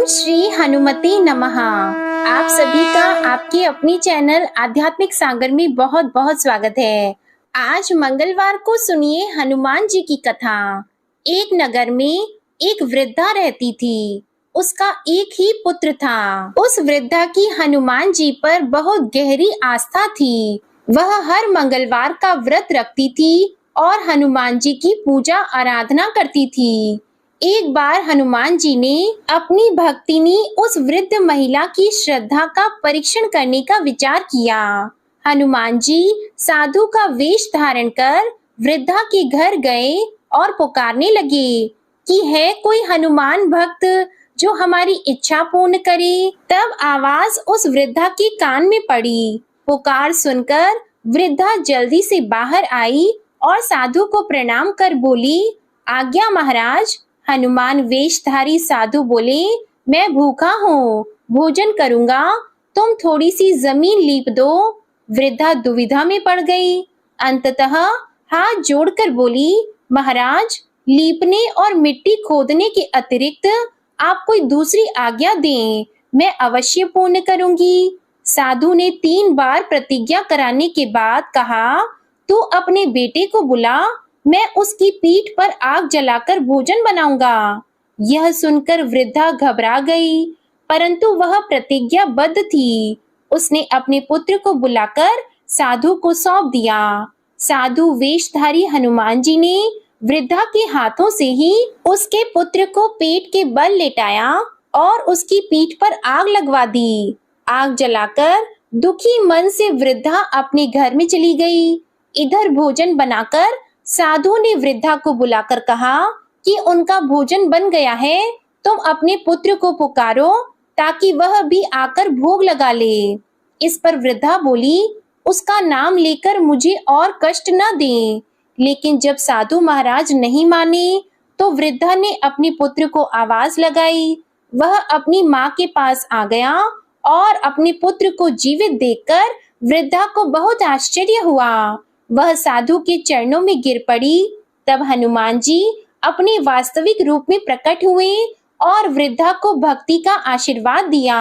श्री हनुमते नमः। आप सभी का आपके अपनी चैनल आध्यात्मिक सागर में बहुत बहुत स्वागत है। आज मंगलवार को सुनिए हनुमान जी की कथा। एक नगर में एक वृद्धा रहती थी। उसका एक ही पुत्र था। उस वृद्धा की हनुमान जी पर बहुत गहरी आस्था थी। वह हर मंगलवार का व्रत रखती थी और हनुमान जी की पूजा आराधना करती थी। एक बार हनुमान जी ने अपनी भक्ति में उस वृद्ध महिला की श्रद्धा का परीक्षण करने का विचार किया। हनुमान जी साधु का वेश धारण कर वृद्धा के घर गए और पुकारने लगे कि है कोई हनुमान भक्त जो हमारी इच्छा पूर्ण करे। तब आवाज उस वृद्धा के कान में पड़ी। पुकार सुनकर वृद्धा जल्दी से बाहर आई और साधु को प्रणाम कर बोली, आज्ञा महाराज। हनुमान वेशधारी साधु बोले, मैं भूखा हूँ, भोजन करूंगा, तुम थोड़ी सी जमीन लीप दो। वृद्धा दुविधा में पड़ गई। अंततः हाथ जोड़कर बोली, महाराज, लीपने और मिट्टी खोदने के अतिरिक्त आप कोई दूसरी आज्ञा दें, मैं अवश्य पूर्ण करूंगी। साधु ने 3 बार प्रतिज्ञा कराने के बाद कहा, तू अपने बेटे को बुला, मैं उसकी पीठ पर आग जलाकर भोजन बनाऊंगा। यह सुनकर वृद्धा घबरा गई, परंतु वह प्रतिज्ञाबद्ध थी। उसने अपने पुत्र को बुलाकर साधु को सौंप दिया। साधु वेशधारी हनुमान जी ने वृद्धा के हाथों से ही उसके पुत्र को पेट के बल लेटाया और उसकी पीठ पर आग लगवा दी। आग जलाकर दुखी मन से वृद्धा अपने घर में चली गई। इधर भोजन बनाकर साधु ने वृद्धा को बुलाकर कहा कि उनका भोजन बन गया है, तुम अपने पुत्र को पुकारो ताकि वह भी आकर भोग लगा ले। इस पर वृद्धा बोली, उसका नाम लेकर मुझे और कष्ट न दें। लेकिन जब साधु महाराज नहीं माने तो वृद्धा ने अपने पुत्र को आवाज लगाई। वह अपनी माँ के पास आ गया और अपने पुत्र को जीवित देखकर वृद्धा को बहुत आश्चर्य हुआ। वह साधु के चरणों में गिर पड़ी। तब हनुमान जी अपने वास्तविक रूप में प्रकट हुए और वृद्धा को भक्ति का आशीर्वाद दिया।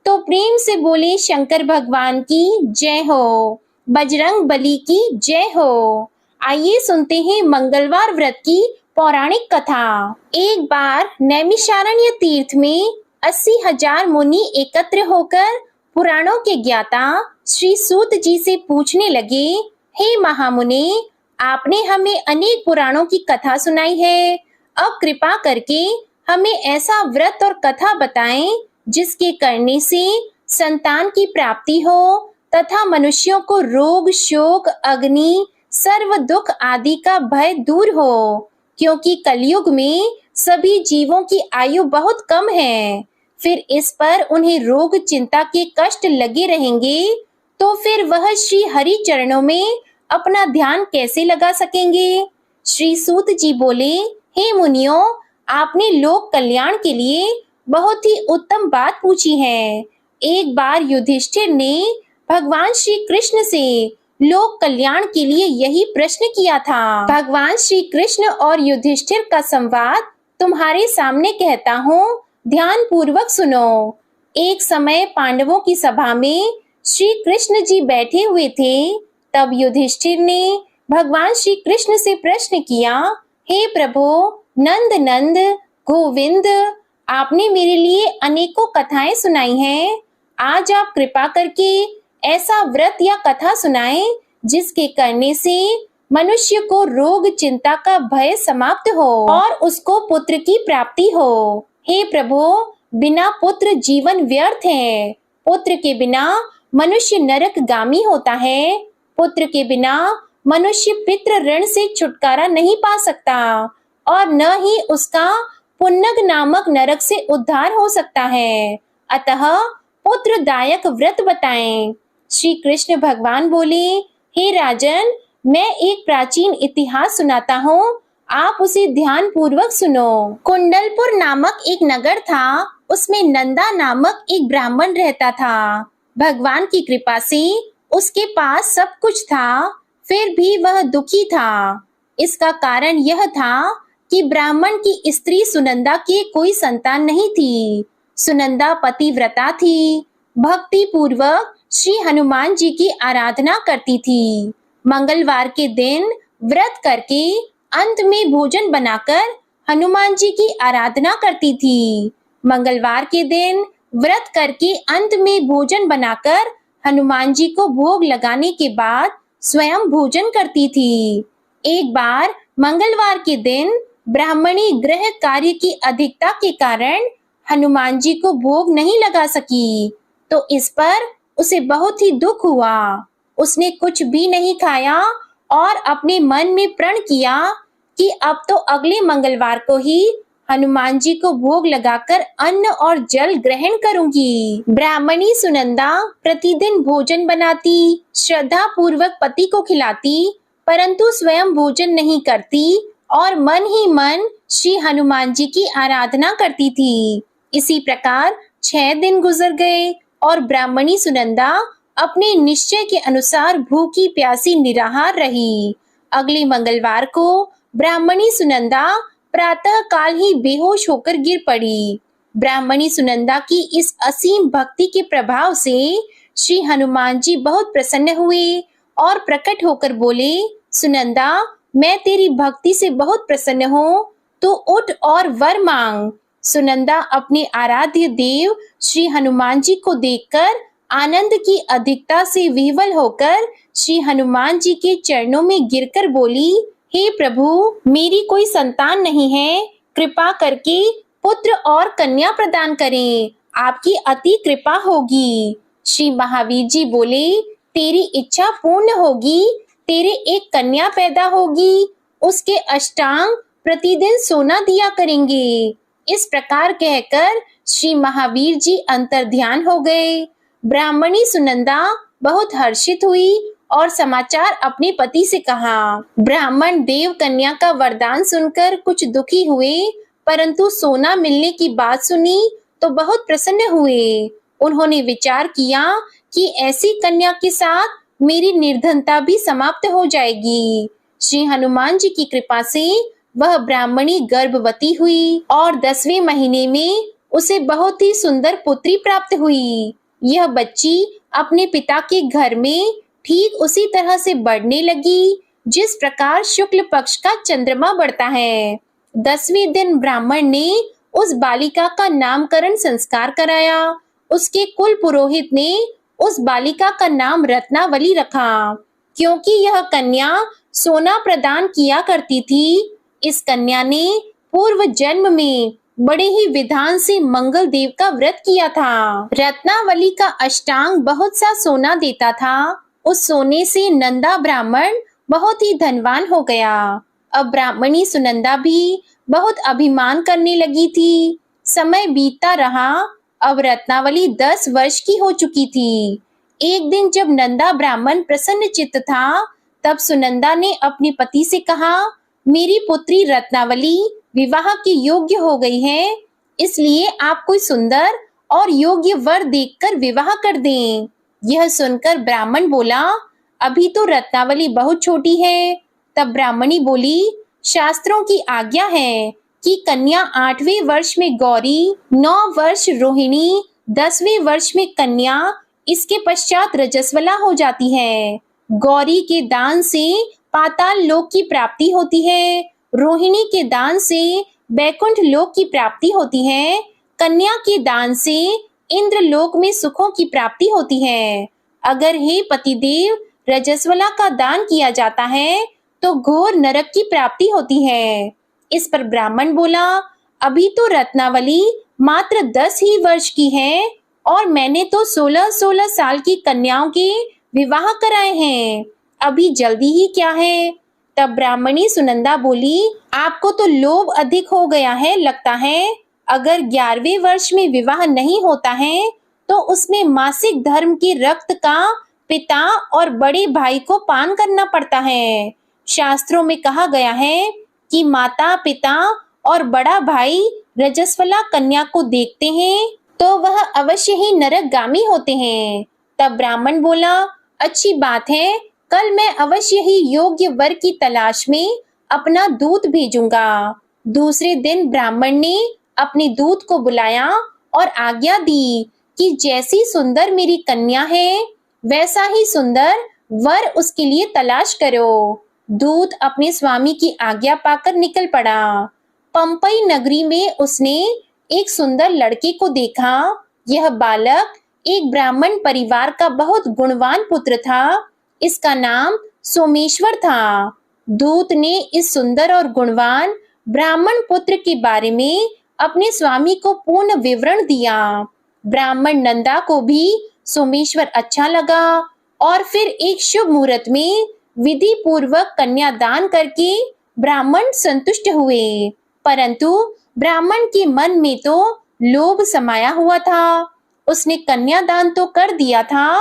तो प्रेम से बोले, शंकर भगवान की जय हो, बजरंग बली की जय हो। आइए सुनते हैं मंगलवार व्रत की पौराणिक कथा। एक बार नैमिषारण्य तीर्थ में 80,000 मुनि एकत्र होकर पुराणों के ज्ञाता श्री सूत जी से पूछने लगे, हे महामुनि, आपने हमें अनेक पुराणों की कथा सुनाई है। अब कृपा करके हमें ऐसा व्रत और कथा बताएं जिसके करने से संतान की प्राप्ति हो तथा मनुष्यों को रोग, शोक, अग्नि, सर्व दुख आदि का भय दूर हो, क्योंकि कलयुग में सभी जीवों की आयु बहुत कम है। फिर इस पर उन्हें रोग चिंता के कष्ट लगे रहेंगे तो फिर वह श्री हरि चरणों में अपना ध्यान कैसे लगा सकेंगे। श्री सूत जी बोले, हे मुनियों, आपने लोक कल्याण के लिए बहुत ही उत्तम बात पूछी है। एक बार युधिष्ठिर ने भगवान श्री कृष्ण से लोक कल्याण के लिए यही प्रश्न किया था। भगवान श्री कृष्ण और युधिष्ठिर का संवाद तुम्हारे सामने कहता हूँ, ध्यान पूर्वक सुनो। एक समय पांडवों की सभा में श्री कृष्ण जी बैठे हुए थे। तब युधिष्ठिर ने भगवान श्री कृष्ण से प्रश्न किया, हे प्रभु, नंद नंद, गोविंद, आपने मेरे लिए अनेकों कथाएं सुनाई हैं। आज आप कृपा करके ऐसा व्रत या कथा सुनाएं जिसके करने से मनुष्य को रोग चिंता का भय समाप्त हो और उसको पुत्र की प्राप्ति हो। हे प्रभु, बिना पुत्र जीवन व्यर्थ है। पुत्र के बिना मनुष्य नरकगामी होता है। पुत्र के बिना मनुष्य पितृ ऋण से छुटकारा नहीं पा सकता और न ही उसका पुन्नग नामक नरक से उद्धार हो सकता है। अतः पुत्रदायक व्रत बताएं। श्री कृष्ण भगवान बोले, हे राजन, मैं एक प्राचीन इतिहास सुनाता हूँ, आप उसे ध्यान पूर्वक सुनो। कुंडलपुर नामक एक नगर था। उसमें नंदा नामक एक ब्राह्मण रहता था। भगवान की कृपा से उसके पास सब कुछ था, फिर भी वह दुखी था। इसका कारण यह था कि ब्राह्मण की स्त्री सुनंदा के कोई संतान नहीं थी। सुनंदा पतिव्रता थी, भक्ति पूर्वक श्री हनुमान जी की आराधना करती थी। मंगलवार के दिन व्रत करके अंत में भोजन बनाकर हनुमान जी की आराधना करती थी। मंगलवार के दिन व्रत करके अंत में भोजन बनाकर हनुमान जी को भोग लगाने के बाद स्वयं भोजन करती थी। एक बार मंगलवार के दिन ब्राह्मणी गृह कार्य की अधिकता के कारण हनुमान जी को भोग नहीं लगा सकी, तो इस पर उसे बहुत ही दुख हुआ। उसने कुछ भी नहीं खाया और अपने मन में प्रण किया कि अब तो अगले मंगलवार को ही हनुमान जी को भोग लगाकर अन्न और जल ग्रहण करूंगी। ब्राह्मणी सुनंदा प्रतिदिन भोजन बनाती, श्रद्धा पूर्वक पति को खिलाती, परंतु स्वयं भोजन नहीं करती और मन ही मन श्री हनुमान जी की आराधना करती थी। इसी प्रकार 6 दिन गुजर गए और ब्राह्मणी सुनंदा अपने निश्चय के अनुसार भूखी प्यासी निराहार रही। अगले मंगलवार को ब्राह्मणी सुनंदा प्रातः काल ही बेहोश होकर गिर पड़ी। ब्राह्मणी सुनंदा की इस असीम भक्ति के प्रभाव से श्री हनुमान जी बहुत प्रसन्न हुए और प्रकट होकर बोले, सुनंदा, मैं तेरी भक्ति से बहुत प्रसन्न हूँ, तो उठ और वर मांग। सुनंदा अपने आराध्य देव श्री हनुमान जी को देखकर आनंद की अधिकता से विह्वल होकर श्री हनुमान जी के चरणों में गिरकर बोली, हे प्रभु, मेरी कोई संतान नहीं है, कृपा करके पुत्र और कन्या प्रदान करें, आपकी अति कृपा होगी। श्री महावीर जी बोले, तेरी इच्छा पूर्ण होगी, तेरे एक कन्या पैदा होगी, उसके अष्टांग प्रतिदिन सोना दिया करेंगे। इस प्रकार कहकर श्री महावीर जी अंतर्ध्यान हो गए। ब्राह्मणी सुनंदा बहुत हर्षित हुई और समाचार अपने पति से कहा। ब्राह्मण देव कन्या का वरदान सुनकर कुछ दुखी हुए, परंतु सोना मिलने की बात सुनी तो बहुत प्रसन्न हुए। उन्होंने विचार किया कि ऐसी कन्या के साथ मेरी निर्धनता भी समाप्त हो जाएगी। श्री हनुमान जी की कृपा से वह ब्राह्मणी गर्भवती हुई और 10वें महीने में उसे बहुत ही सुंदर पुत्री प्राप्त हुई। यह बच्ची अपने पिता के घर में ठीक उसी तरह से बढ़ने लगी जिस प्रकार शुक्ल पक्ष का चंद्रमा बढ़ता है। 10वें दिन ब्राह्मण ने उस बालिका का नामकरण संस्कार कराया। उसके कुल पुरोहित ने उस बालिका का नाम रत्नावली रखा, क्योंकि यह कन्या सोना प्रदान किया करती थी। इस कन्या ने पूर्व जन्म में बड़े ही विधान से मंगल देव का व्रत किया था। रत्नावली का अष्टांग बहुत सा सोना देता था। उस सोने से नंदा ब्राह्मण बहुत ही धनवान हो गया। अब ब्राह्मणी सुनंदा भी बहुत अभिमान करने लगी थी। समय बीतता रहा। अब रत्नावली 10 वर्ष की हो चुकी थी। एक दिन जब नंदा ब्राह्मण प्रसन्न चित्त था, तब सुनंदा ने अपने पति से कहा, मेरी पुत्री रत्नावली विवाह के योग्य हो गई है, इसलिए आप कोई सुंदर और योग्य वर देखकर विवाह कर दें। यह सुनकर ब्राह्मण बोला, अभी तो रत्नावली बहुत छोटी है। तब ब्राह्मणी बोली, शास्त्रों की आज्ञा है कि कन्या 8वें वर्ष में गौरी, 9 वर्ष रोहिणी, 10वें वर्ष में कन्या, इसके पश्चात रजस्वला हो जाती है। गौरी के दान से पाताल लोक की प्राप्ति होती है, रोहिणी के दान से बैकुंठ लोक की प्राप्ति होती है, कन्या के दान से इंद्र लोक में सुखों की प्राप्ति होती है। अगर हे पतिदेव रजस्वला का दान किया जाता है तो घोर नरक की प्राप्ति होती है। इस पर ब्राह्मण बोला, अभी तो रत्नावली मात्र 10 ही वर्ष की है और मैंने तो 16-16 साल की कन्याओं के विवाह कराए हैं, अभी जल्दी ही क्या है। तब ब्राह्मणी सुनंदा बोली, आपको तो लोभ अधिक हो गया है लगता है। अगर 11वें वर्ष में विवाह नहीं होता है तो उसमें मासिक धर्म के रक्त का पिता और बड़े भाई को पान करना पड़ता है। शास्त्रों में कहा गया है कि माता पिता और बड़ा भाई रजस्वला कन्या को देखते हैं तो वह अवश्य ही नरकगामी होते हैं। तब ब्राह्मण बोला, अच्छी बात है, कल मैं अवश्य ही योग्य वर की तलाश में अपना दूत भेजूंगा। दूसरे दिन ब्राह्मण ने अपने दूत को बुलाया और आज्ञा दी कि जैसी सुंदर मेरी कन्या है वैसा ही सुंदर वर उसके लिए तलाश करो। दूत अपने स्वामी की आज्ञा पाकर निकल पड़ा। पंपई नगरी में उसने एक सुंदर लड़के को देखा। यह बालक एक ब्राह्मण परिवार का बहुत गुणवान पुत्र था। इसका नाम सोमेश्वर था। दूत ने इस सुंदर और गुणवान ब्राह्मण पुत्र के बारे में अपने स्वामी को पूर्ण विवरण दिया। ब्राह्मण नंदा को भी सोमेश्वर अच्छा लगा और फिर एक शुभ मुहूर्त में विधि पूर्वक कन्यादान करके ब्राह्मण संतुष्ट हुए। परंतु ब्राह्मण के मन में तो लोभ समाया हुआ था। उसने कन्यादान तो कर दिया था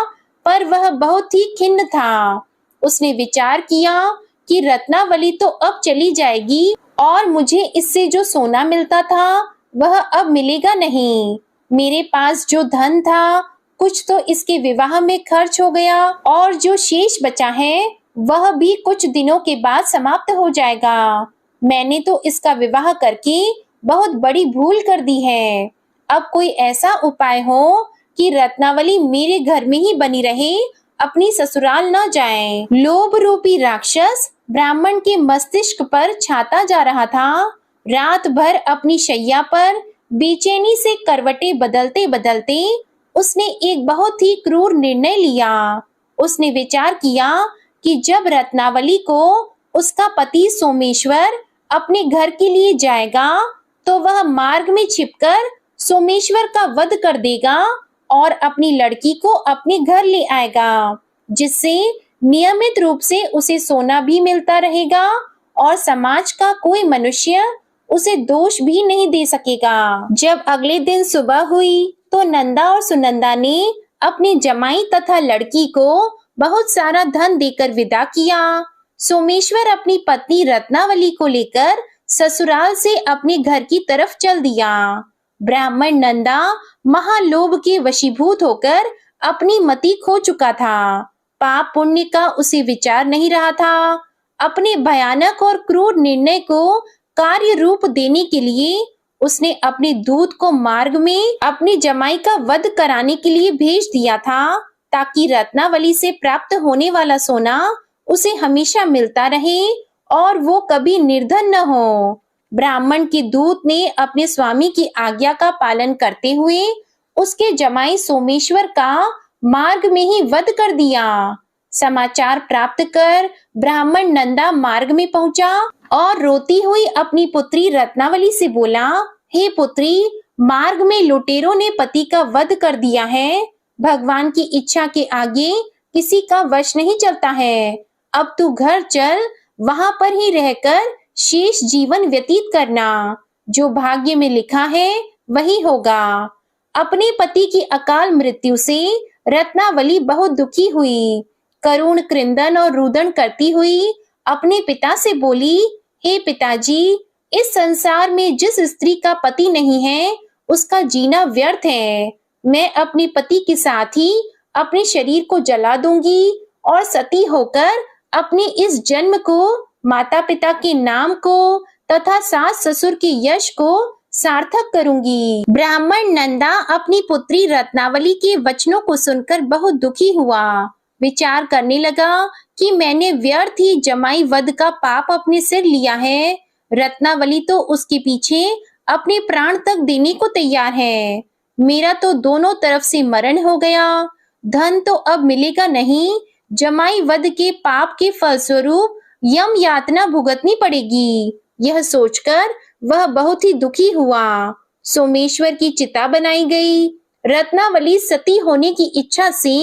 पर वह बहुत ही खिन्न था। उसने विचार किया कि रत्नावली तो अब चली जाएगी और मुझे इससे जो सोना मिलता था वह अब मिलेगा नहीं। मेरे पास जो धन था कुछ तो इसके विवाह में खर्च हो गया और जो शेष बचा है वह भी कुछ दिनों के बाद समाप्त हो जाएगा। मैंने तो इसका विवाह करके बहुत बड़ी भूल कर दी है। अब कोई ऐसा उपाय हो कि रत्नावली मेरे घर में ही बनी रहे, अपनी ससुराल न जाए। लोभ रूपी राक्षस ब्राह्मण के मस्तिष्क पर छाता जा रहा था। रात भर अपनी शैया पर बेचैनी से करवटें बदलते बदलते उसने एक बहुत ही क्रूर निर्णय लिया। उसने विचार किया कि जब रत्नावली को उसका पति सोमेश्वर अपने घर के लिए जाएगा तो वह मार्ग में छिपकर सोमेश्वर का वध कर देगा और अपनी लड़की को अपने घर ले आएगा, जिससे नियमित रूप से उसे सोना भी मिलता रहेगा और समाज का कोई मनुष्य उसे दोष भी नहीं दे सकेगा। जब अगले दिन सुबह हुई तो नंदा और सुनंदा ने अपनी जमाई तथा लड़की को बहुत सारा धन देकर विदा किया। सोमेश्वर अपनी पत्नी रत्नावली को लेकर ससुराल से अपने घर की तरफ चल दिया। ब्राह्मण नंदा महालोभ के वशीभूत होकर अपनी मति खो चुका था। पाप पुण्य का उसे विचार नहीं रहा था। अपने भयानक और क्रूर निर्णय को कार्य रूप देने के लिए उसने अपने दूत को मार्ग में अपनी जमाई का वध कराने के लिए भेज दिया था, ताकि रत्नावली से प्राप्त होने वाला सोना उसे हमेशा मिलता रहे और वो कभी निर्धन न हो। ब्राह्मण के दूत ने अपने स्वामी की आज्ञा का पालन करते हुए उसके जमाई सोमेश्वर का मार्ग में ही वध कर दिया। समाचार प्राप्त कर ब्राह्मण नंदा मार्ग में पहुंचा और रोती हुई अपनी पुत्री रत्नावली से बोला, हे पुत्री, मार्ग में लुटेरों ने पति का वध कर दिया है। भगवान की इच्छा के आगे किसी का वश नहीं चलता है। अब तू घर चल, वहां पर ही रहकर शेष जीवन व्यतीत करना। जो भाग्य में लिखा है वही होगा। अपने पति की अकाल मृत्यु से रत्नावली बहुत दुखी हुई। करुण क्रंदन और रुदन करती हुई अपने पिता से बोली, हे पिताजी, इस संसार में जिस स्त्री का पति नहीं है उसका जीना व्यर्थ है। मैं अपने पति के साथ ही अपने शरीर को जला दूंगी और सती होकर अपने इस जन्म को, माता पिता के नाम को तथा सास ससुर के यश को सार्थक करूंगी। ब्राह्मण नंदा अपनी पुत्री रत्नावली के वचनों को सुनकर बहुत दुखी हुआ। विचार करने लगा कि मैंने व्यर्थ ही जमाई वध का पाप अपने सिर लिया है। रत्नावली तो उसके पीछे अपने प्राण तक देने को तैयार है। मेरा तो दोनों तरफ से मरण हो गया। धन तो अब मिलेगा नहीं। जमाई वध के पाप के फलस्वरूप यम यातना भुगतनी पड़ेगी। यह सोचकर वह बहुत ही दुखी हुआ। सोमेश्वर की चिता बनाई गई। रत्नावली सती होने की इच्छा से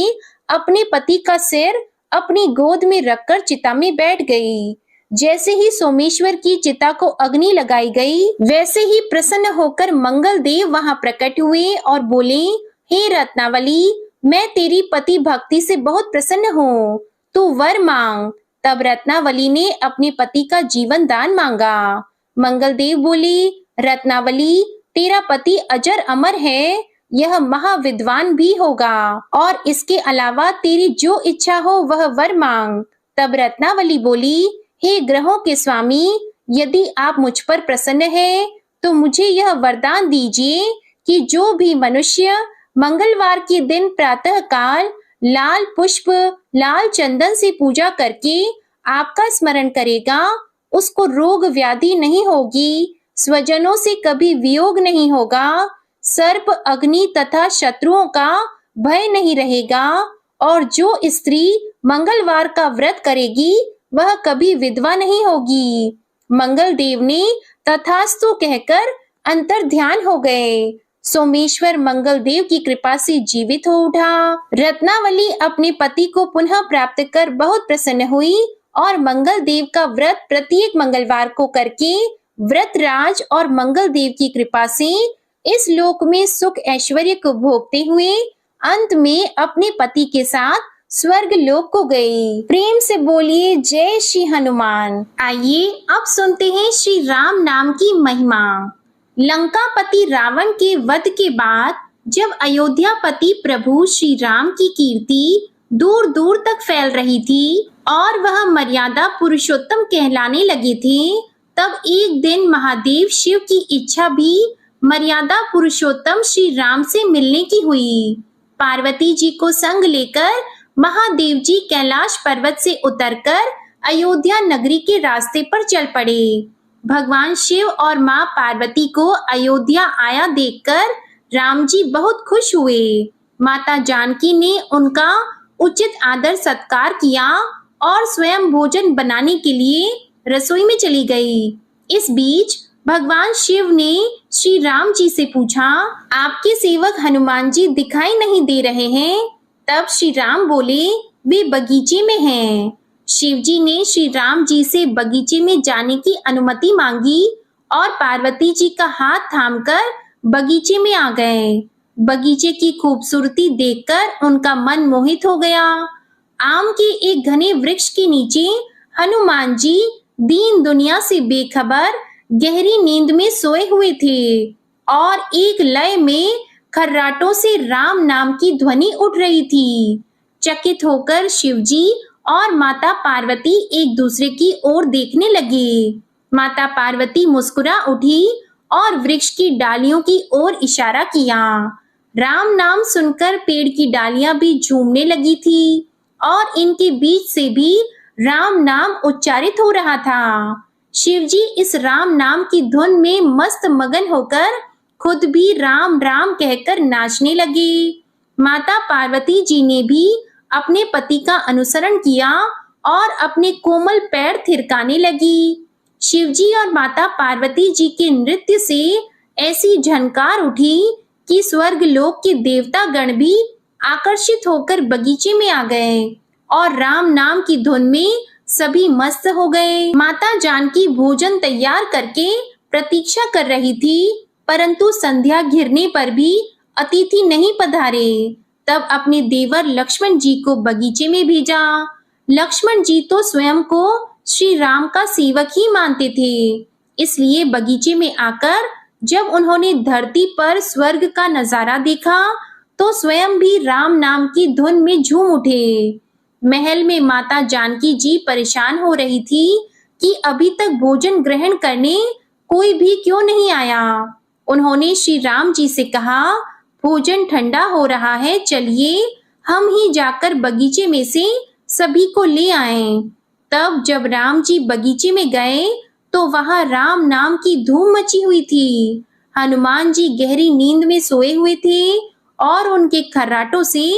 अपने पति का सिर अपनी गोद में रखकर चिता में बैठ गई। जैसे ही सोमेश्वर की चिता को अग्नि लगाई गई, वैसे ही प्रसन्न होकर मंगल देव वहां प्रकट हुए और बोले, हे रत्नावली, मैं तेरी पति भक्ति से बहुत प्रसन्न हूँ, तू वर मांग। तब रत्नावली ने अपने पति का जीवन दान मांगा। मंगल देव बोले, रत्नावली, तेरा पति अजर अमर है, यह महाविद्वान भी होगा और इसके अलावा तेरी जो इच्छा हो वह वर मांग। तब रत्नावली बोली, हे ग्रहों के स्वामी, यदि आप मुझ पर प्रसन्न हैं तो मुझे यह वरदान दीजिए कि जो भी मनुष्य मंगलवार के दिन प्रातः काल लाल पुष्प, लाल चंदन से पूजा करके आपका स्मरण करेगा, उसको रोग व्याधि नहीं होगी, स्वजनों से कभी वियोग नहीं होगा, सर्प, अग्नि तथा शत्रुओं का भय नहीं रहेगा, और जो स्त्री मंगलवार का व्रत करेगी वह कभी विधवा नहीं होगी। मंगल देव ने तथास्तु कहकर अंतर ध्यान हो गए। सोमेश्वर मंगल देव की कृपा से जीवित हो उठा। रत्नावली अपने पति को पुनः प्राप्त कर बहुत प्रसन्न हुई और मंगल देव का व्रत प्रत्येक मंगलवार को करके व्रतराज और मंगल देव की कृपा से इस लोक में सुख ऐश्वर्य को भोगते हुए अंत में अपने पति के साथ स्वर्ग लोक को गई। प्रेम से बोलिए जय श्री हनुमान। आइए अब सुनते हैं श्री राम नाम की महिमा। लंकापति रावण के वध के बाद जब अयोध्यापति प्रभु श्री राम की कीर्ति दूर दूर तक फैल रही थी और वह मर्यादा पुरुषोत्तम कहलाने लगे थे, तब एक दिन महादेव शिव की इच्छा भी मर्यादा पुरुषोत्तम श्री राम से मिलने की हुई। पार्वती जी को संग लेकर महादेव जी कैलाश पर्वत से उतरकर अयोध्या नगरी के रास्ते पर चल पड़े। भगवान शिव और माँ पार्वती को अयोध्या आया देखकर राम जी बहुत खुश हुए। माता जानकी ने उनका उचित आदर सत्कार किया और स्वयं भोजन बनाने के लिए रसोई में चली गई। इस बीच भगवान शिव ने श्री राम जी से पूछा, आपके सेवक हनुमान जी दिखाई नहीं दे रहे हैं। तब श्री राम बोले, वे बगीचे में हैं। शिव जी ने श्री राम जी से बगीचे में जाने की अनुमति मांगी और पार्वती जी का हाथ थामकर बगीचे में आ गए। बगीचे की खूबसूरती देखकर उनका मन मोहित हो गया। आम के एक घने वृक्ष के नीचे हनुमान जी दीन दुनिया से बेखबर गहरी नींद में सोए हुए थे और एक लय में खर्राटों से राम नाम की ध्वनि उठ रही थी। चकित होकर शिवजी और माता पार्वती एक दूसरे की ओर देखने लगे। माता पार्वती मुस्कुरा उठी और वृक्ष की डालियों की ओर इशारा किया। राम नाम सुनकर पेड़ की डालियां भी झूमने लगी थी और इनके बीच से भी राम नाम उच्चारित हो रहा था। शिवजी इस राम नाम की धुन में मस्त मगन होकर खुद भी राम राम कहकर नाचने लगे। माता पार्वती जी ने भी अपने पति का अनुसरण किया और अपने कोमल पैर थिरकाने लगी। शिवजी और माता पार्वती जी के नृत्य से ऐसी झनकार उठी कि स्वर्ग लोक के देवता गण भी आकर्षित होकर बगीचे में आ गए और राम नाम की धुन में सभी मस्त हो गए। माता जानकी भोजन तैयार करके प्रतीक्षा कर रही थी, परंतु संध्या घिरने पर भी अतिथि नहीं पधारे। तब अपने देवर लक्ष्मण जी को बगीचे में भेजा। लक्ष्मण जी तो स्वयं को श्री राम का सेवक ही मानते थे, इसलिए बगीचे में आकर जब उन्होंने धरती पर स्वर्ग का नजारा देखा तो स्वयं भी राम नाम की धुन में झूम उठे। महल में माता जानकी जी परेशान हो रही थी कि अभी तक भोजन ग्रहण करने कोई भी क्यों नहीं आया। उन्होंने श्री राम जी से कहा, भोजन ठंडा हो रहा है, चलिए हम ही जाकर बगीचे में से सभी को ले आएं। तब जब राम जी बगीचे में गए तो वहां राम नाम की धूम मची हुई थी। हनुमान जी गहरी नींद में सोए हुए थे और उनके खर्राटों से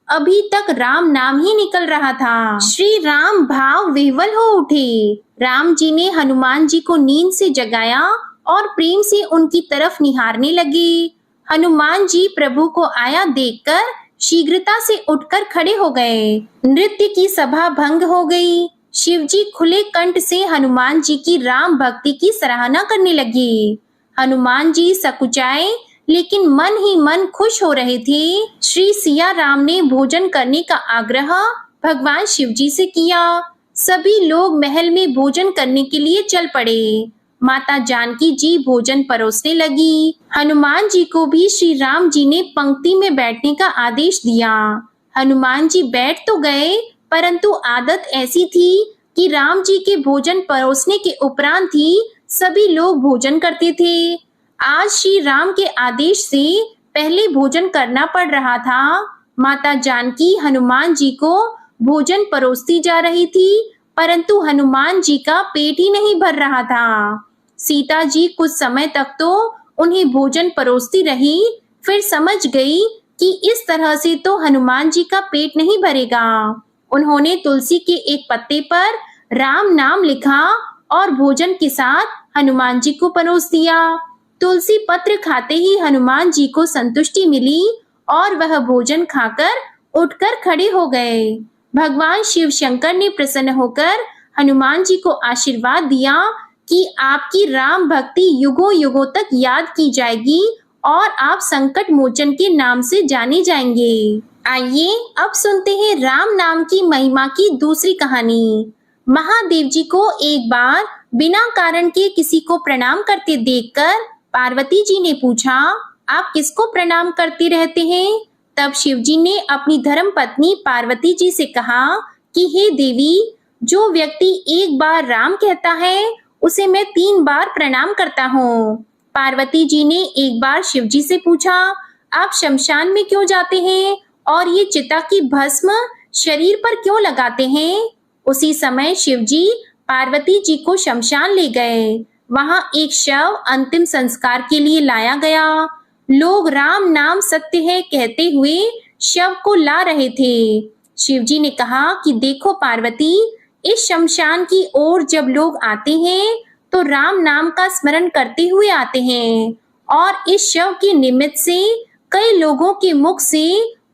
अभी तक राम नाम ही निकल रहा था। श्री राम भाव विह्वल हो उठे। राम जी ने हनुमान जी को नींद से जगाया और प्रेम से उनकी तरफ निहारने लगे। हनुमान जी प्रभु को आया देखकर शीघ्रता से उठकर खड़े हो गए। नृत्य की सभा भंग हो गई। शिवजी खुले कंठ से हनुमान जी की राम भक्ति की सराहना करने लगे। हनुमान जी सकुचाए लेकिन मन ही मन खुश हो रहे थे। श्री सिया राम ने भोजन करने का आग्रह भगवान शिवजी से किया। सभी लोग महल में भोजन करने के लिए चल पड़े। माता जानकी जी भोजन परोसने लगी। हनुमान जी को भी श्री राम जी ने पंक्ति में बैठने का आदेश दिया। हनुमान जी बैठ तो गए, परंतु आदत ऐसी थी कि राम जी के भोजन परोसने के उपरांत ही सभी लोग भोजन करते थे। आज श्री राम के आदेश से पहले भोजन करना पड़ रहा था। माता जानकी हनुमान जी को भोजन परोसती जा रही थी, परंतु हनुमान जी का पेट ही नहीं भर रहा था। सीता जी कुछ समय तक तो उन्हें भोजन परोसती रही, फिर समझ गई कि इस तरह से तो हनुमान जी का पेट नहीं भरेगा। उन्होंने तुलसी के एक पत्ते पर राम नाम लिखा और भोजन के साथ हनुमान जी को परोस दिया। तुलसी पत्र खाते ही हनुमान जी को संतुष्टि मिली और वह भोजन खाकर उठकर खड़े हो गए। भगवान शिव शंकर ने प्रसन्न होकर हनुमान जी को आशीर्वाद दिया कि आपकी राम भक्ति युगों युगों तक याद की जाएगी और आप संकट मोचन के नाम से जाने जाएंगे। आइए अब सुनते हैं राम नाम की महिमा की दूसरी कहानी। महादेव जी को एक बार बिना कारण के किसी को प्रणाम करते देखकर पार्वती जी ने पूछा, आप किसको प्रणाम करते रहते हैं? तब शिव जी ने अपनी धर्म पत्नी पार्वती जी से कहा कि हे देवी, जो व्यक्ति एक बार राम कहता है उसे मैं 3 बार प्रणाम करता हूँ। पार्वती जी ने एक बार शिव जी से पूछा, आप शमशान में क्यों जाते हैं और ये चिता की भस्म शरीर पर क्यों लगाते हैं? उसी समय शिव जी पार्वती जी को शमशान ले गए। वहां एक शव अंतिम संस्कार के लिए लाया गया। लोग राम नाम सत्य है कहते हुए शव को ला रहे थे। शिव जी ने कहा कि देखो पार्वती, इस शमशान की ओर जब लोग आते हैं तो राम नाम का स्मरण करते हुए आते हैं और इस शव के निमित्त से कई लोगों के मुख से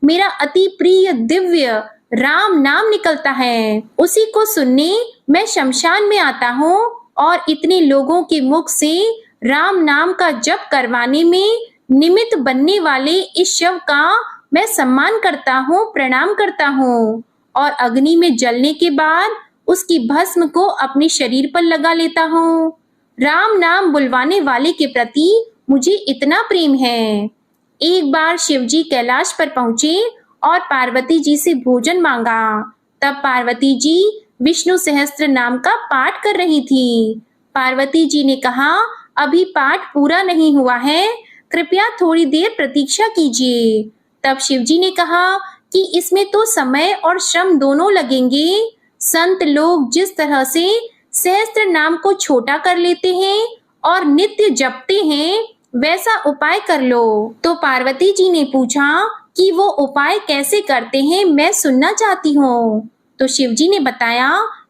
मेरा अति प्रिय दिव्य राम नाम निकलता है। उसी को सुनने मैं शमशान में आता हूँ और इतने लोगों के मुख से राम नाम का जप करवाने में निमित्त बनने वाले इस शव का मैं सम्मान करता हूँ, प्रणाम करता हूँ और अग्नि में जलने के बाद उसकी भस्म को अपने शरीर पर लगा लेता हूँ। राम नाम बुलवाने वाले के प्रति मुझे इतना प्रेम है। एक बार शिव जी कैलाश पर पहुंचे और पार्वती जी से भोजन मांगा। तब पार्वती जी विष्णु सहस्त्र नाम का पाठ कर रही थी। पार्वती जी ने कहा, अभी पाठ पूरा नहीं हुआ है, कृपया थोड़ी देर प्रतीक्षा कीजिए। तब शिव जी ने कहा कि इसमें तो समय और श्रम दोनों लगेंगे। संत लोग जिस तरह से सहस्त्र नाम को छोटा कर लेते हैं और नित्य जपते हैं, वैसा उपाय कर लो। तो पार्वती जी ने पूछा कि वो उपाय कैसे करते हैं, मैं सुनना चाहती हूँ। तो शिव जी ने बताया,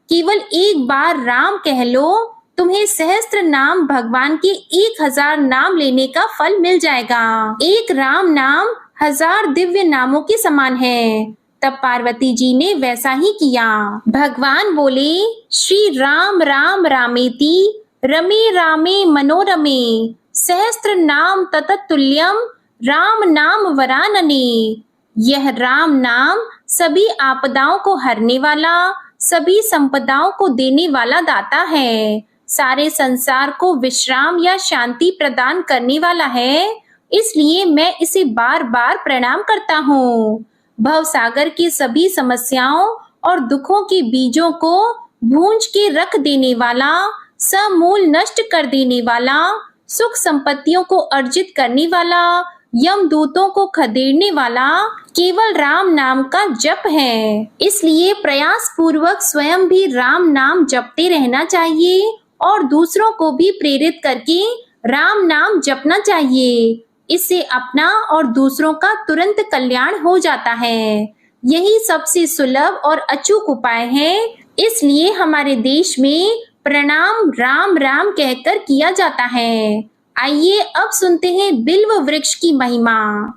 केवल एक बार राम कह लो, तुम्हें सहस्त्र नाम भगवान के 1000 नाम लेने का फल मिल जाएगा। एक राम नाम 1000 दिव्य नामों के समान है। तब पार्वती जी ने वैसा ही किया। भगवान बोले, श्री राम राम रामेति रमे रामे मनोरमे सहस्त्र नाम तततुल्यम राम नाम वरानने। यह राम नाम सभी आपदाओं को हरने वाला, सभी संपदाओं को देने वाला दाता है, सारे संसार को विश्राम या शांति प्रदान करने वाला है। इसलिए मैं इसे बार बार प्रणाम करता हूँ। भवसागर की सभी समस्याओं और दुखों के बीजों को भूंज के रख देने वाला, समूल नष्ट कर देने वाला, सुख संपत्तियों को अर्जित करने वाला, यमदूतों को खदेड़ने वाला केवल राम नाम का जप है। इसलिए प्रयास पूर्वक स्वयं भी राम नाम जपते रहना चाहिए और दूसरों को भी प्रेरित करके राम नाम जपना चाहिए। इससे अपना और दूसरों का तुरंत कल्याण हो जाता है। यही सबसे सुलभ और अचूक उपाय है। इसलिए हमारे देश में प्रणाम राम राम कहकर किया जाता है। आइए अब सुनते हैं बिल्व वृक्ष की महिमा।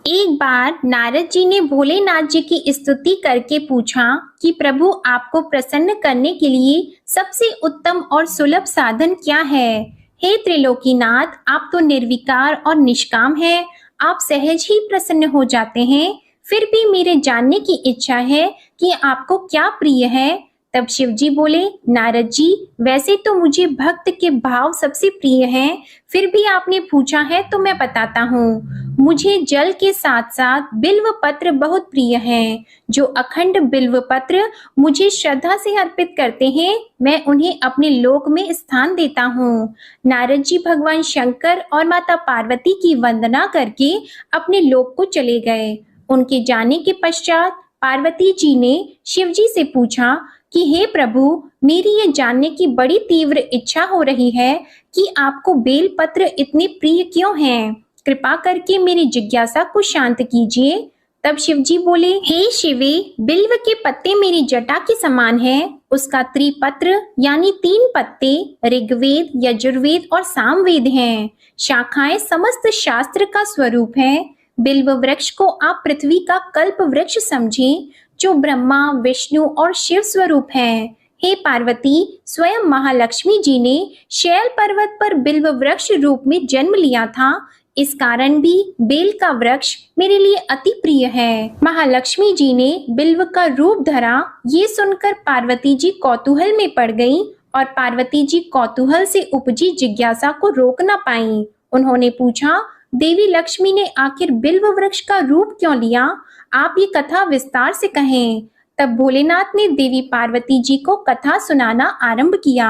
एक बार नारद जी ने भोलेनाथ जी की स्तुति करके पूछा कि प्रभु, आपको प्रसन्न करने के लिए सबसे उत्तम और सुलभ साधन क्या है? हे त्रिलोकीनाथ, आप तो निर्विकार और निष्काम हैं, आप सहज ही प्रसन्न हो जाते हैं। फिर भी मेरे जानने की इच्छा है कि आपको क्या प्रिय है, तब शिव जी बोले, नारद जी, वैसे तो मुझे भक्त के भाव सबसे प्रिय हैं, फिर भी आपने पूछा है तो मैं बताता हूँ। मुझे जल के साथ साथ बिल्व पत्र बहुत प्रिय हैं। जो अखंड बिल्व पत्र मुझे श्रद्धा से अर्पित करते हैं, मैं उन्हें अपने लोक में स्थान देता हूँ। नारद जी भगवान शंकर और माता पार्वती की वंदना करके अपने लोक को चले गए। उनके जाने के पश्चात पार्वती जी ने शिव जी से पूछा कि हे प्रभु, मेरी ये जानने की बड़ी तीव्र इच्छा हो रही है कि आपको बेल पत्र इतने प्रिय क्यों हैं? कृपा करके मेरी जिज्ञासा को शांत कीजिए। तब शिव जी बोले, हे शिवे, बिल्व के पत्ते मेरी जटा के समान हैं। उसका त्रिपत्र यानी 3 पत्ते ऋग्वेद, यजुर्वेद और सामवेद हैं। शाखाएं समस्त शास्त्र का स्वरूप है। बिल्व वृक्ष को आप पृथ्वी का कल्प वृक्ष समझें, जो ब्रह्मा, विष्णु और शिव स्वरूप है। हे पार्वती, स्वयं महालक्ष्मी जी ने शैल पर्वत पर बिल्व वृक्ष रूप में जन्म लिया था। इस कारण भी बेल का वृक्ष मेरे लिए अति प्रिय है। महालक्ष्मी जी ने बिल्व का रूप धरा, ये सुनकर पार्वती जी कौतूहल में पड़ गईं और पार्वती जी कौतूहल से उपजी जिज्ञासा को रोक न पाईं। उन्होंने पूछा, देवी लक्ष्मी ने आखिर बिल्व वृक्ष का रूप क्यों लिया? आप ये कथा विस्तार से कहें। तब भोलेनाथ ने देवी पार्वती जी को कथा सुनाना आरंभ किया।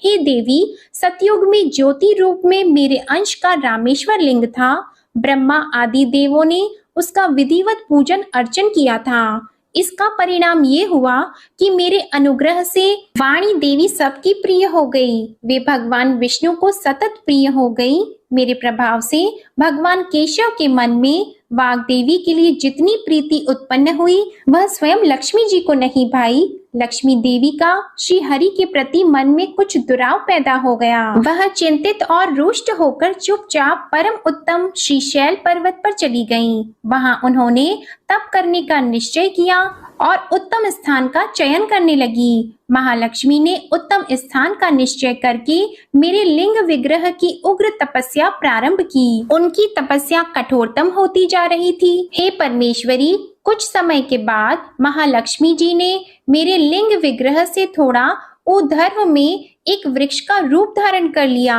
हे देवी, सतयुग में ज्योति रूप में मेरे अंश का रामेश्वर लिंग था। ब्रह्मा आदि देवों ने उसका विधिवत पूजन अर्चन किया था। इसका परिणाम ये हुआ कि मेरे अनुग्रह से वाणी देवी सबकी प्रिय हो गई। वे भगवान विष्णु को सतत प्रिय हो गई। मेरे प्रभाव से भगवान केशव के मन में वाग देवी के लिए जितनी प्रीति उत्पन्न हुई, वह स्वयं लक्ष्मी जी को नहीं भाई। लक्ष्मी देवी का श्री हरि के प्रति मन में कुछ दुराव पैदा हो गया। वह चिंतित और रुष्ट होकर चुपचाप परम उत्तम श्री शैल पर्वत पर चली गईं। वहां उन्होंने तप करने का निश्चय किया और उत्तम स्थान का चयन करने लगी। महालक्ष्मी ने उत्तम स्थान का निश्चय करके मेरे लिंग विग्रह की उग्र तपस्या प्रारंभ की। उनकी तपस्या कठोरतम होती जा रही थी। हे परमेश्वरी, कुछ समय के बाद महालक्ष्मी जी ने मेरे लिंग विग्रह से थोड़ा ऊर्ध्व में एक वृक्ष का रूप धारण कर लिया।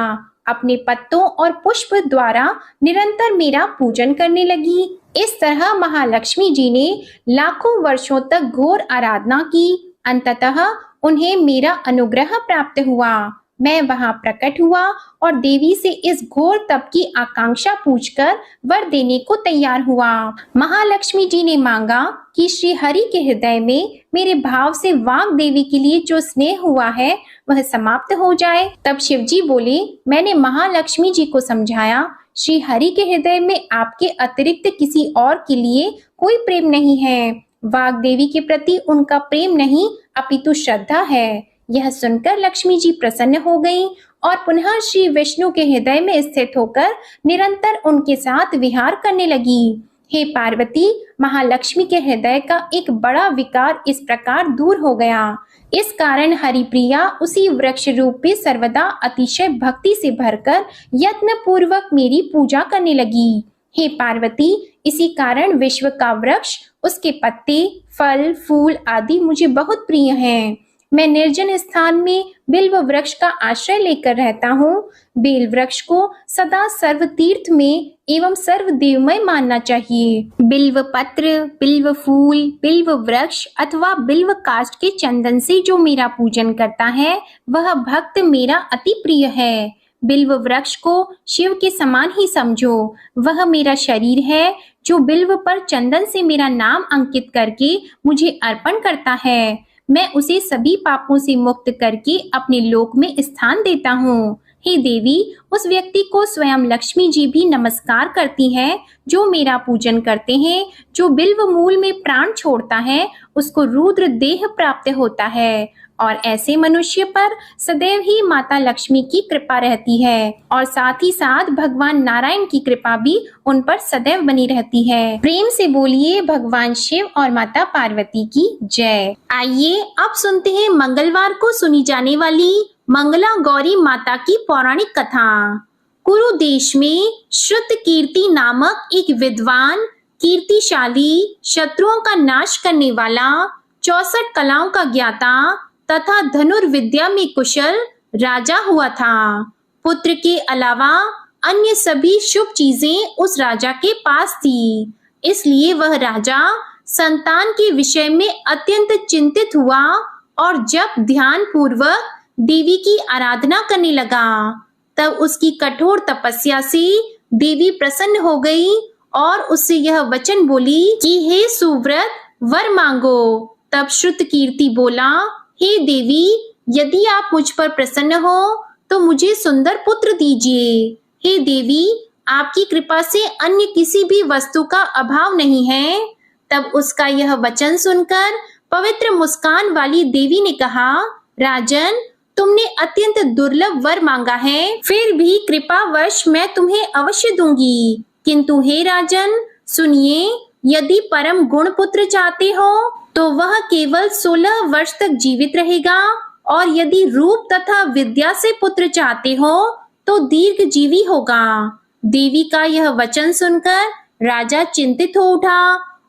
अपने पत्तों और पुष्प द्वारा निरंतर मेरा पूजन करने लगी। इस तरह महालक्ष्मी जी ने लाखों वर्षों तक घोर आराधना की। अंततः उन्हें मेरा अनुग्रह प्राप्त हुआ। मैं वहां प्रकट हुआ और देवी से इस घोर तप की आकांक्षा पूछकर वर देने को तैयार हुआ। महालक्ष्मी जी ने मांगा कि श्री हरि के हृदय में मेरे भाव से वाग देवी के लिए जो स्नेह हुआ है वह समाप्त हो जाए। तब शिव जी बोले, मैंने महालक्ष्मी जी को समझाया, श्री हरि के हृदय में आपके अतिरिक्त किसी और के लिए कोई प्रेम नहीं है। वाग देवी के प्रति उनका प्रेम नहीं अपितु श्रद्धा है। यह सुनकर लक्ष्मी जी प्रसन्न हो गईं और पुनः श्री विष्णु के हृदय में स्थित होकर निरंतर उनके साथ विहार करने लगी। हे पार्वती, महालक्ष्मी के हृदय का एक बड़ा विकार इस प्रकार दूर हो गया। इस कारण हरिप्रिया उसी वृक्ष रूप में सर्वदा अतिशय भक्ति से भरकर यत्न पूर्वक मेरी पूजा करने लगी। हे पार्वती, इसी कारण विश्व का वृक्ष, उसके पत्ते, फल, फूल आदि मुझे बहुत प्रिय हैं। मैं निर्जन स्थान में बिल्व वृक्ष का आश्रय लेकर रहता हूँ। बेल वृक्ष को सदा सर्व तीर्थ में एवं सर्व देवमय मानना चाहिए। बिल्व पत्र, बिल्व फूल, बिल्व वृक्ष अथवा बिल्व काष्ठ के चंदन से जो मेरा पूजन करता है वह भक्त मेरा अति प्रिय है। बिल्व वृक्ष को शिव के समान ही समझो। वह मेरा शरीर है जो बिल्व पर चंदन से मेरा नाम अंकित करके मुझे अर्पण करता है। मैं उसे सभी पापों से मुक्त करके अपने लोक में स्थान देता हूँ। हे देवी, उस व्यक्ति को स्वयं लक्ष्मी जी भी नमस्कार करती हैं जो मेरा पूजन करते हैं। जो बिल्व मूल में प्राण छोड़ता है उसको रुद्र देह प्राप्त होता है और ऐसे मनुष्य पर सदैव ही माता लक्ष्मी की कृपा रहती है और साथ ही साथ भगवान नारायण की कृपा भी उन पर सदैव बनी रहती है। प्रेम से बोलिए भगवान शिव और माता पार्वती की जय। आइए अब सुनते हैं मंगलवार को सुनी जाने वाली मंगला गौरी माता की पौराणिक कथा। कुरु देश में श्रुत कीर्ति नामक एक विद्वान, कीर्तिशाली, शत्रुओं का नाश करने वाला, 64 कलाओं का ज्ञाता तथा धनुर्विद्या में कुशल राजा हुआ था। पुत्र के अलावा अन्य सभी शुभ चीजें उस राजा के पास थी, इसलिए वह राजा संतान के विषय में अत्यंत चिंतित हुआ और जब ध्यान पूर्वक देवी की आराधना करने लगा, तब उसकी कठोर तपस्या से देवी प्रसन्न हो गई और उससे यह वचन बोली कि हे सुव्रत, वर मांगो। तब श्रुतकीर्ति बोला, हे देवी, यदि आप मुझ पर प्रसन्न हो तो मुझे सुंदर पुत्र दीजिए। हे देवी, आपकी कृपा से अन्य किसी भी वस्तु का अभाव नहीं है। तब उसका यह वचन सुनकर पवित्र मुस्कान वाली देवी ने कहा, राजन, तुमने अत्यंत दुर्लभ वर मांगा है, फिर भी कृपावश मैं तुम्हें अवश्य दूंगी। किंतु हे राजन, सुनिए, यदि परम गुण पुत्र चाहते हो तो वह केवल 16 वर्ष तक जीवित रहेगा, और यदि रूप तथा विद्या से पुत्र चाहते हो तो दीर्घजीवी होगा। देवी का यह वचन सुनकर राजा चिंतित हो उठा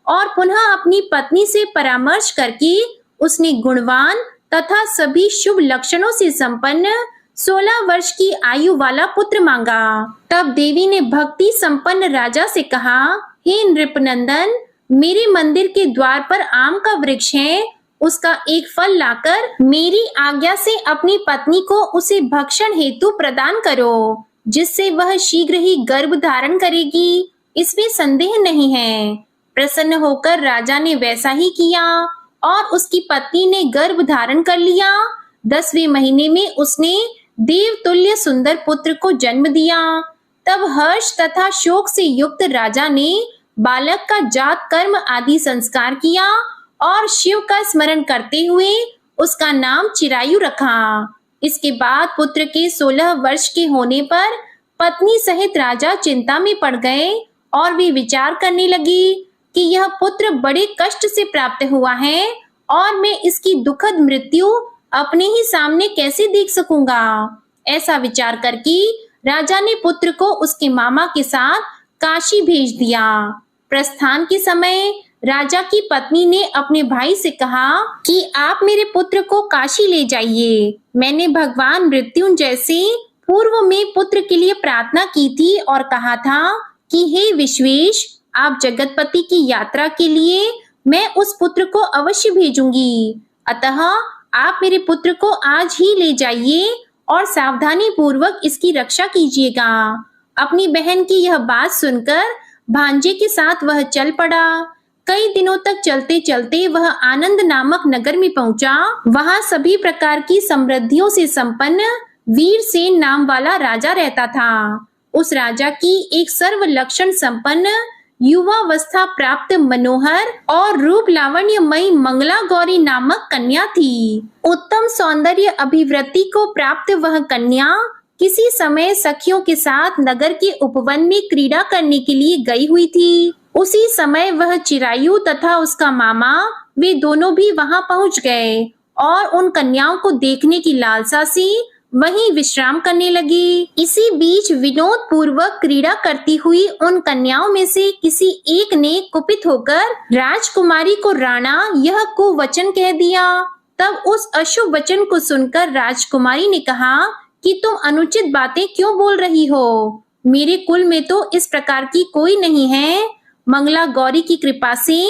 और पुनः अपनी पत्नी से परामर्श करके उसने गुणवान तथा सभी शुभ लक्षणों से संपन्न 16 वर्ष की आयु वाला पुत्र मांगा। तब देवी ने भक्ति संपन्न राजा से कहा, हे नृपनंदन, मेरे मंदिर के द्वार पर आम का वृक्ष है, उसका एक फल लाकर मेरी आज्ञा से अपनी पत्नी को उसे भक्षण हेतु प्रदान करो, जिससे वह शीघ्र ही गर्भ धारण करेगी, इसमें संदेह नहीं है। प्रसन्न होकर राजा ने वैसा ही किया और उसकी पत्नी ने गर्भ धारण कर लिया। 10वें महीने में उसने देवतुल्य सुंदर पुत्र को जन्म दिया। तब हर्ष तथा शोक से युक्त राजा ने बालक का जात कर्म आदि संस्कार किया और शिव का स्मरण करते हुए उसका नाम चिरायु रखा। इसके बाद पुत्र के 16 वर्ष के होने पर पत्नी सहित राजा चिंता में पड़ गए और वे विचार करने लगी कि यह पुत्र बड़े कष्ट से प्राप्त हुआ है और मैं इसकी दुखद मृत्यु अपने ही सामने कैसे देख सकूंगा। ऐसा विचार करके राजा ने पुत्र को उसके मामा के साथ काशी भेज दिया। प्रस्थान के समय राजा की पत्नी ने अपने भाई से कहा कि आप मेरे पुत्र को काशी ले जाइए। मैंने भगवान मृत्युंजय से पूर्व में पुत्र के लिए प्रार्थना की थी और कहा था कि हे विश्वेश, आप जगतपति की यात्रा के लिए मैं उस पुत्र को अवश्य भेजूंगी। अतः आप मेरे पुत्र को आज ही ले जाइए और सावधानी पूर्वक इसकी रक्षा कीजिएगा। अपनी बहन की यह बात सुनकर भांजे के साथ वह चल पड़ा। कई दिनों तक चलते चलते वह आनंद नामक नगर में पहुंचा। वहां सभी प्रकार की समृद्धियों से संपन्न वीरसेन नाम वाला राजा रहता था। उस राजा की एक सर्व लक्षण संपन्न युवावस्था प्राप्त मनोहर और रूप लावण्यमयी मंगला गौरी नामक कन्या थी। उत्तम सौंदर्य अभिवृद्धि को प्राप्त वह कन्या किसी समय सखियों के साथ नगर के उपवन में क्रीड़ा करने के लिए गई हुई थी। उसी समय वह चिरायु तथा उसका मामा वे दोनों भी वहां पहुंच गए और उन कन्याओं को देखने की लालसा से वहीं विश्राम करने लगी। इसी बीच विनोद पूर्वक क्रीड़ा करती हुई उन कन्याओं में से किसी एक ने कुपित होकर राजकुमारी को राणा यह कुवचन कह दिया। तब उस अशुभ वचन को सुनकर राजकुमारी ने कहा कि तुम अनुचित बातें क्यों बोल रही हो? मेरे कुल में तो इस प्रकार की कोई नहीं है। मंगला गौरी की कृपा से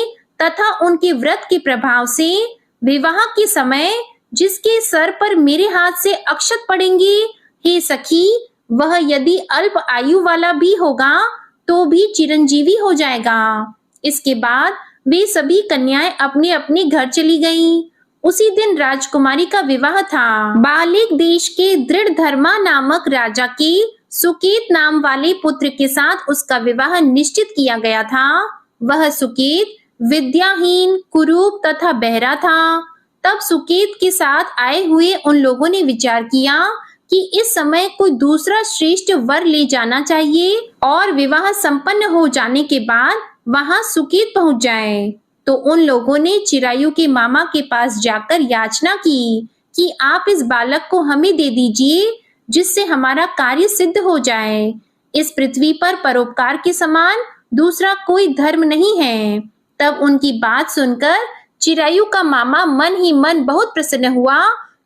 तथा उनके व्रत के प्रभाव से विवाह के समय जिसके सर पर मेरे हाथ से अक्षत पड़ेंगी, हे सखी, वह यदि अल्प आयु वाला भी होगा तो भी चिरंजीवी हो जाएगा। इसके बाद वे सभी कन्याएं अपने अपने घर चली गईं। उसी दिन राजकुमारी का विवाह था। बालिक देश के दृढ़धर्मा नामक राजा के सुकेत नाम वाले पुत्र के साथ उसका विवाह निश्चित किया गया था। वह सुकेत विद्याहीन, कुरूप तथा बहरा था। तब सुकेत के साथ आए हुए उन लोगों ने विचार किया कि इस समय कोई दूसरा श्रेष्ठ वर ले जाना चाहिए और विवाह संपन्न हो जाने के बाद वहां सुकेत पहुंच जाए। तो उन लोगों ने चिरायु के मामा के पास जाकर याचना की कि आप इस बालक को हमें दे दीजिए, जिससे हमारा कार्य सिद्ध हो जाए। इस पृथ्वी पर परोपकार के समान दूसरा कोई धर्म नहीं है। तब उनकी बात सुनकर चिरायु का मामा मन ही मन बहुत प्रसन्न हुआ,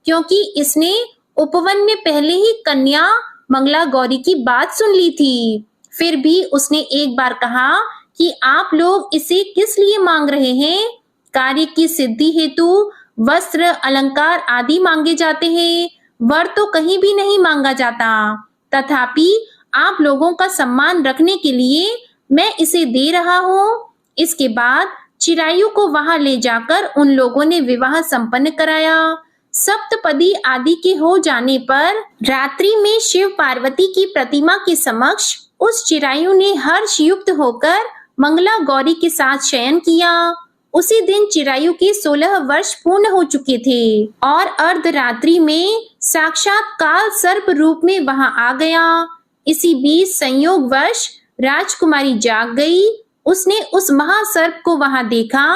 क्योंकि इसने उपवन में पहले ही कन्या मंगला गौरी की बात सुन ली थी। फिर भी उसने एक बार कहा कि आप लोग इसे किस लिए मांग रहे हैं? कार्य की सिद्धि हेतु वस्त्र, अलंकार आदि मांगे जाते हैं, वर तो कहीं भी नहीं मांगा जाता। तथापि आप लोगों का सम्मान रखने के लिए मैं इसे दे रहा हूँ। इसके बाद चिरायु को वहां ले जाकर उन लोगों ने विवाह संपन्न कराया। सप्तपदी आदि के हो जाने पर रात्रि में शिव पार्वती की प्रतिमा के समक्ष उस चिरायु ने हर्ष युक्त होकर मंगला गौरी के साथ शयन किया। उसी दिन चिरायु के 16 वर्ष पूर्ण हो चुके थे और अर्धरात्रि में साक्षात काल सर्प रूप में वहां आ गया। इसी बीच संयोगवश राजकुमारी जाग गई। उसने उस महासर्प को वहां देखा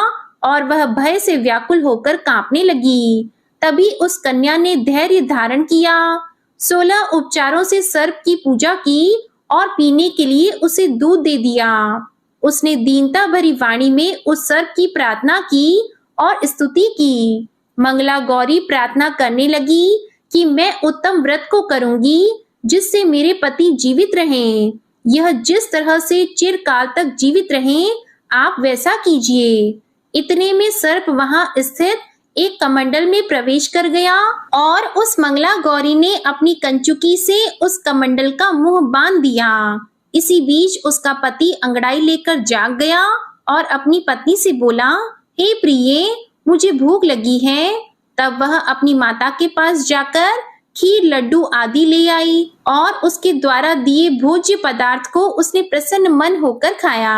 और वह भय से व्याकुल होकर कांपने लगी। तभी उस कन्या ने धैर्य धारण किया, 16 उपचारों से सर्प की पूजा की और पीने के लिए उसे दूध दे दिया। उसने दीनता भरी वाणी में उस सर्प की प्रार्थना की और स्तुति की। मंगला गौरी प्रार्थना करने लगी कि मैं उत्तम व्रत को करूंगी जिससे मेरे पति जीवित रहें। यह जिस तरह से चिरकाल तक जीवित रहें, आप वैसा कीजिए। इतने में सर्प वहां स्थित एक कमंडल में प्रवेश कर गया और उस मंगला गौरी ने अपनी कंचुकी से उस कमंडल का मुंह बांध दिया। इसी बीच उसका पति अंगड़ाई लेकर जाग गया और अपनी पत्नी से बोला, हे प्रिये, मुझे भूख लगी है। तब वह अपनी माता के पास जाकर खीर, लड्डू आदि ले आई और उसके द्वारा दिए भोज्य पदार्थ को उसने प्रसन्न मन होकर खाया।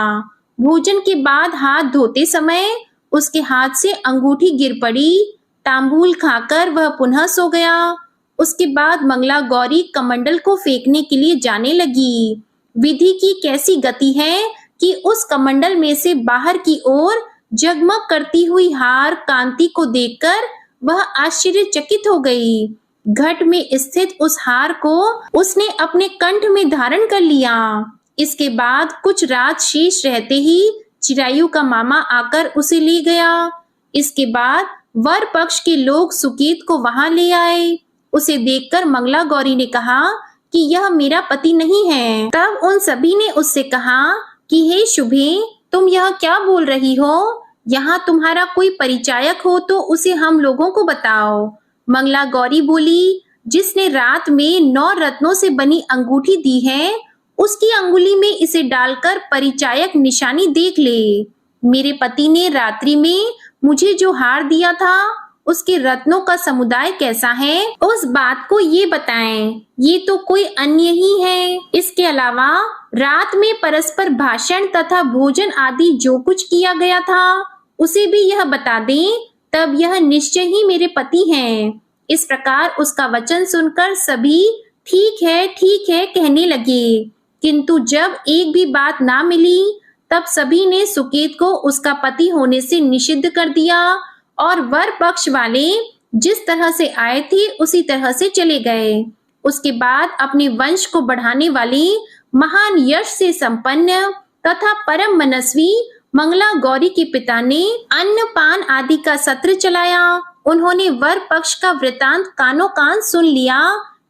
भोजन के बाद हाथ धोते समय उसके हाथ से अंगूठी गिर पड़ी। तांबूल खाकर वह पुनः सो गया। उसके बाद मंगला गौरी कमंडल को फेंकने के लिए जाने लगी। विधि की कैसी गति है कि उस कमंडल में से बाहर की ओर जगमग करती हुई हार कांति को देखकर वह आश्चर्यचकित हो गई। घट में स्थित उस हार को उसने अपने कंठ में धारण कर लिया। इसके बाद कुछ रात शेष रहते ही चिरायु का मामा आकर उसे ले गया। इसके बाद वर पक्ष के लोग सुकेत को वहां ले आए। उसे देखकर मंगला गौरी ने कहा कि यह मेरा पति नहीं है। तब उन सभी ने उससे कहा कि हे शुभे, तुम यह क्या बोल रही हो? यहाँ तुम्हारा कोई परिचायक हो तो उसे हम लोगों को बताओ। मंगला गौरी बोली, जिसने रात में 9 रत्नों से बनी अंगूठी दी है, उसकी अंगुली में इसे डालकर परिचायक निशानी देख ले। मेरे पति ने रात्रि में मुझे जो हार दिया था, उसके रत्नों का समुदाय कैसा है, उस बात को ये बताएं। ये तो कोई अन्य ही है। इसके अलावा रात में परस्पर भाषण तथा भोजन आदि जो कुछ किया गया था, उसे भी यह बता दें, तब यह निश्चय ही मेरे पति हैं। इस प्रकार उसका वचन सुनकर सभी ठीक है कहने लगे, किंतु जब एक भी बात ना मिली, तब सभी ने सुकेत को उसका पति होने से निषिद्ध कर दिया और वर पक्ष वाले जिस तरह से आए थे उसी तरह से चले गए। उसके बाद अपने वंश को बढ़ाने वाली महान यश से संपन्न तथा परम मनस्वी मंगला गौरी के पिता ने अन्न पान आदि का सत्र चलाया। उन्होंने वर पक्ष का वृतांत कानों कान सुन लिया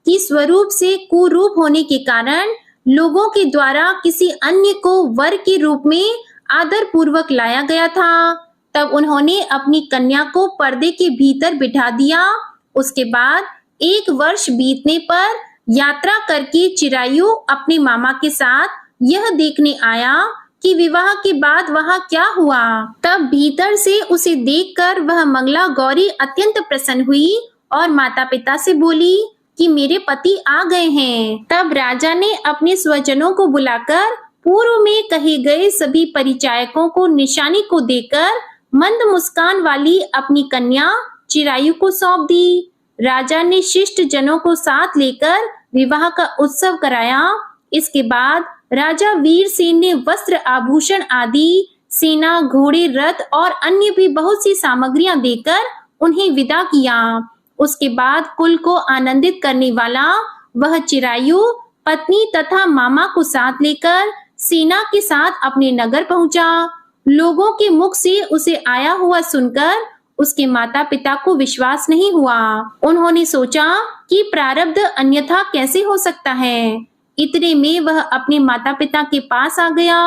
कि स्वरूप से कुरूप होने के कारण लोगों के द्वारा किसी अन्य को वर के रूप में आदर पूर्वक लाया गया था। तब उन्होंने अपनी कन्या को पर्दे के भीतर बिठा दिया। उसके बाद 1 वर्ष बीतने पर यात्रा करके चिरायु अपने मामा के साथ यह देखने आया कि विवाह के बाद वहां क्या हुआ। तब भीतर से उसे देखकर वह मंगला गौरी अत्यंत प्रसन्न हुई और माता पिता से बोली कि मेरे पति आ गए हैं। तब राजा ने अपने स्वजनों को बुलाकर पूर्व में कहे गए सभी परिचायकों को निशानी को देकर मंद मुस्कान वाली अपनी कन्या चिरायु को सौंप दी। राजा ने शिष्ट जनों को साथ लेकर विवाह का उत्सव कराया। इसके बाद राजा वीरसेन ने वस्त्र आभूषण आदि, सेना, घोड़े, रथ और अन्य भी बहुत सी सामग्रियां देकर उन्हें विदा किया। उसके बाद कुल को आनंदित करने वाला वह चिरायु पत्नी तथा मामा को साथ लेकर सेना के साथ अपने नगर पहुंचा। लोगों के मुख से उसे आया हुआ सुनकर उसके माता पिता को विश्वास नहीं हुआ। उन्होंने सोचा कि प्रारब्ध अन्यथा कैसे हो सकता है। इतने में वह अपने माता पिता के पास आ गया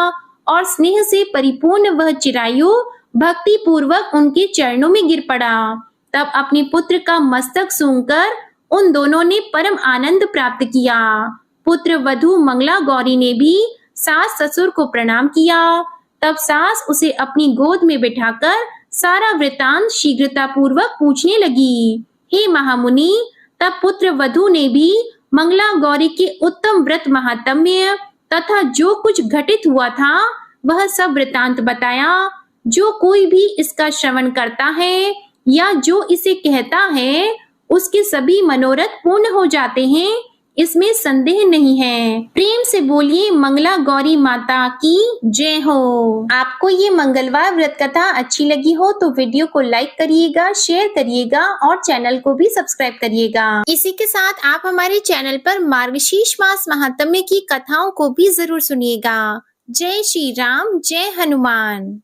और स्नेह से परिपूर्ण वह चिरायु भक्ति पूर्वक उनके चरणों में गिर पड़ा। तब अपने पुत्र का मस्तक सूंघकर उन दोनों ने परम आनंद प्राप्त किया। पुत्र वधू मंगला गौरी ने भी सास ससुर को प्रणाम किया। तब सास उसे अपनी गोद में बिठाकर सारा वृतांत शीघ्रता पूर्वक पूछने लगी। हे महामुनि, तब पुत्र वधू ने भी मंगला गौरी के उत्तम व्रत महात्म्य तथा जो कुछ घटित हुआ था वह सब वृतांत बताया। जो कोई भी इसका श्रवण करता है या जो इसे कहता है उसके सभी मनोरथ पूर्ण हो जाते हैं, इसमें संदेह नहीं है। प्रेम से बोलिए मंगला गौरी माता की जय हो। आपको ये मंगलवार व्रत कथा अच्छी लगी हो तो वीडियो को लाइक करिएगा, शेयर करिएगा और चैनल को भी सब्सक्राइब करिएगा। इसी के साथ आप हमारे चैनल पर मार्गशीर्ष मास महात्म्य की कथाओं को भी जरूर सुनिएगा। जय श्री राम, जय हनुमान।